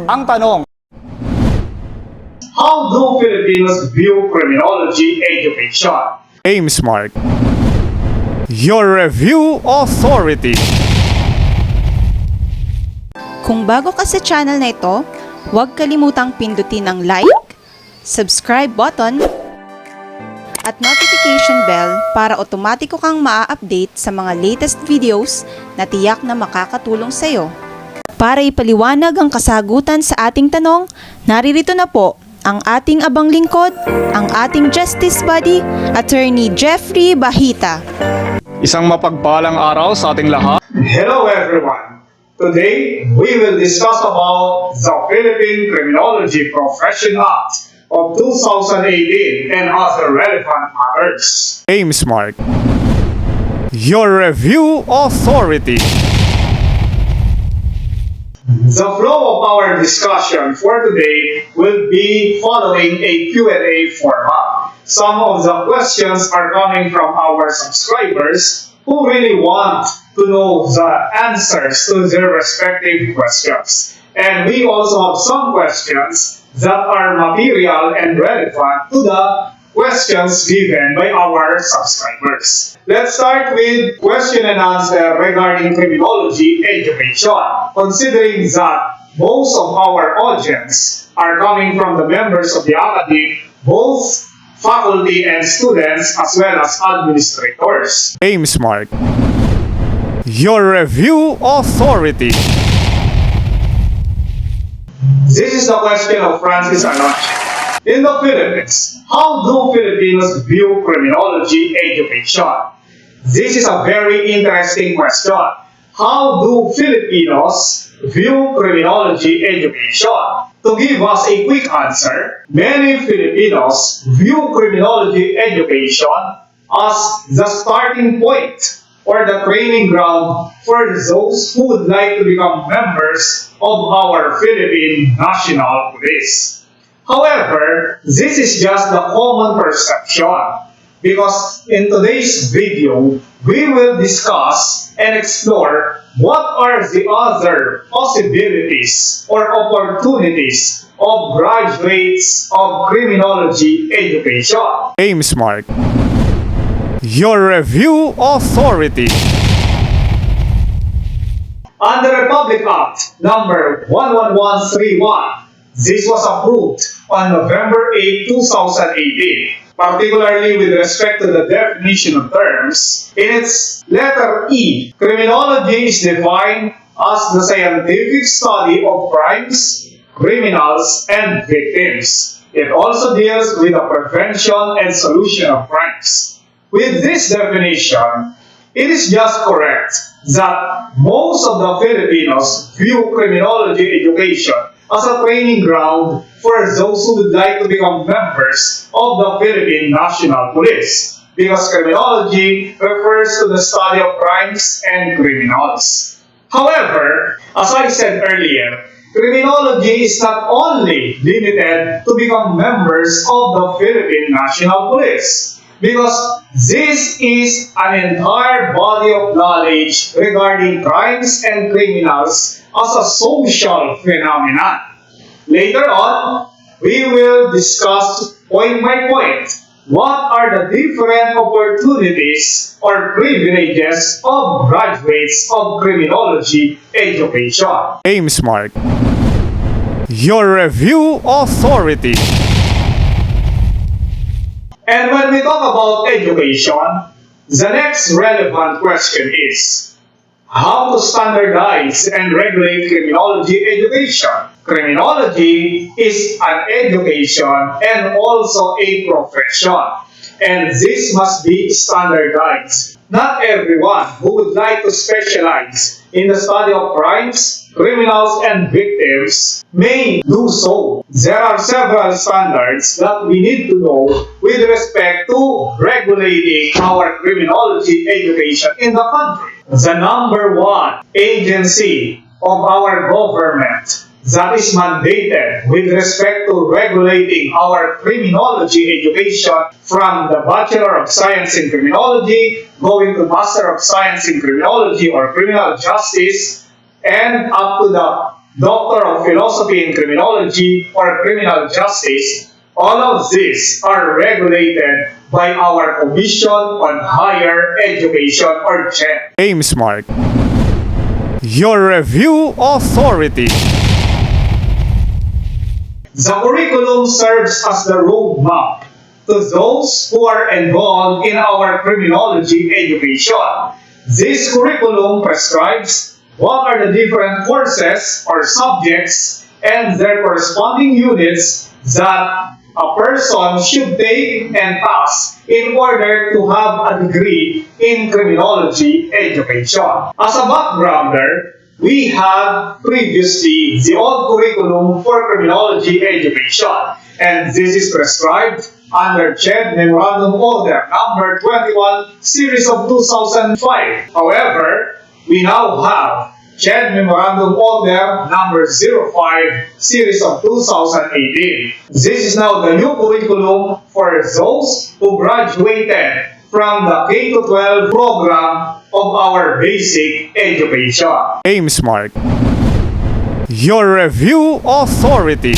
Ang tanong, how do Filipinos view criminology education? Aim Smart, your review authority. Kung bago ka sa channel na ito, huwag kalimutang pindutin ang like, subscribe button, at notification bell para otomatiko kang maa-update sa mga latest videos na tiyak na makakatulong sa iyo. Para ipaliwanag ang kasagutan sa ating tanong, naririto na po ang ating abang lingkod, ang ating Justice Buddy, Attorney Jeffrey Bahita. Isang mapagpalang araw sa ating lahat. Hello everyone! Today, we will discuss about the Philippine Criminology Profession Act of 2018 and other relevant matters. Aim Smart, your review authority. The flow of our discussion for today will be following a Q&A format. Some of the questions are coming from our subscribers who really want to know the answers to their respective questions. And we also have some questions that are material and relevant to the questions given by our subscribers. Let's start with question and answer regarding criminology education. Considering that most of our audience are coming from the members of the academy, both faculty and students as well as administrators. Aim Smart, your review authority. This is the question of Francis Anoche. In the Philippines, how do Filipinos view criminology education? This is a very interesting question. How do Filipinos view criminology education? To give us a quick answer, many Filipinos view criminology education as the starting point or the training ground for those who would like to become members of our Philippine National Police. However, this is just the common perception because in today's video, we will discuss and explore what are the other possibilities or opportunities of graduates of criminology education. Aim Smart, your review authority. Under Republic Act number 11131, this was approved on November 8, 2018, particularly with respect to the definition of terms. In its letter E, criminology is defined as the scientific study of crimes, criminals, and victims. It also deals with the prevention and solution of crimes. With this definition, it is just correct that most of the Filipinos view criminology education as a training ground for those who would like to become members of the Philippine National Police, because criminology refers to the study of crimes and criminals. However, as I said earlier, criminology is not only limited to become members of the Philippine National Police, because this is an entire body of knowledge regarding crimes and criminals as a social phenomenon. Later on, we will discuss point by point what are the different opportunities or privileges of graduates of criminology education. Aim Smart, your review authority. And when we talk about education, the next relevant question is how to standardize and regulate criminology education. Criminology is an education and also a profession, and this must be standardized. Not everyone who would like to specialize in the study of crimes, criminals, and victims may do so. There are several standards that we need to know with respect to regulating our criminology education in the country. The number one agency of our government that is mandated with respect to regulating our criminology education from the Bachelor of Science in Criminology going to Master of Science in Criminology or Criminal Justice and up to the Doctor of Philosophy in Criminology, or Criminal Justice, all of these are regulated by our Commission on Higher Education, or CHED. Aim Smart. Your review authority. The curriculum serves as the roadmap to those who are involved in our criminology education. This curriculum prescribes what are the different courses or subjects and their corresponding units that a person should take and pass in order to have a degree in criminology education. As a backgrounder, we had previously the old curriculum for criminology education, and this is prescribed under CHED Memorandum Order number 21, Series of 2005. However, we now have CHED Memorandum Order number 05, Series of 2018. This is now the new curriculum for those who graduated from the K-12 program of our basic education. Aim Smart. Your review authority.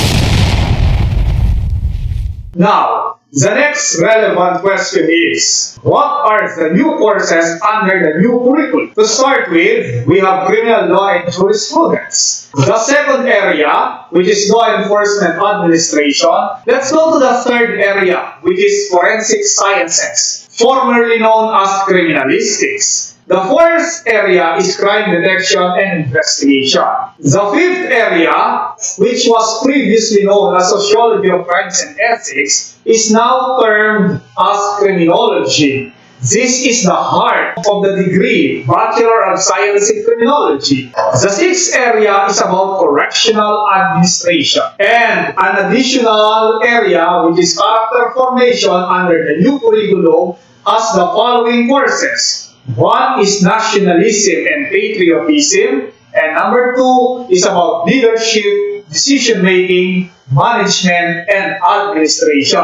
Now, the next relevant question is, what are the new courses under the new curriculum? To start with, we have criminal law and jurisprudence. The second area, which is law enforcement administration. Let's go to the third area, which is forensic sciences, formerly known as criminalistics. The fourth area is crime detection and investigation. The fifth area, which was previously known as sociology of crimes and ethics, is now termed as criminology. This is the heart of the degree, Bachelor of Science in Criminology. The sixth area is about correctional administration. And an additional area, which is character formation under the new curriculum, has the following courses. One is nationalism and patriotism, and number two is about leadership, decision-making, management, and administration.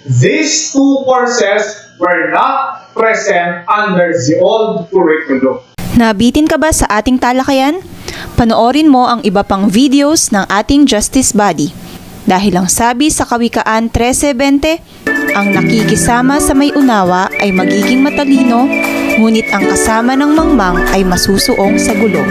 These two courses were not present under the old curriculum. Nabitin ka ba sa ating talakayan? Panoorin mo ang iba pang videos ng ating Justice Body. Dahil ang sabi sa Kawikaan 13:20, ang nakikisama sa may unawa ay magiging matalino, ngunit ang kasama ng mangmang ay masusuong sa gulo.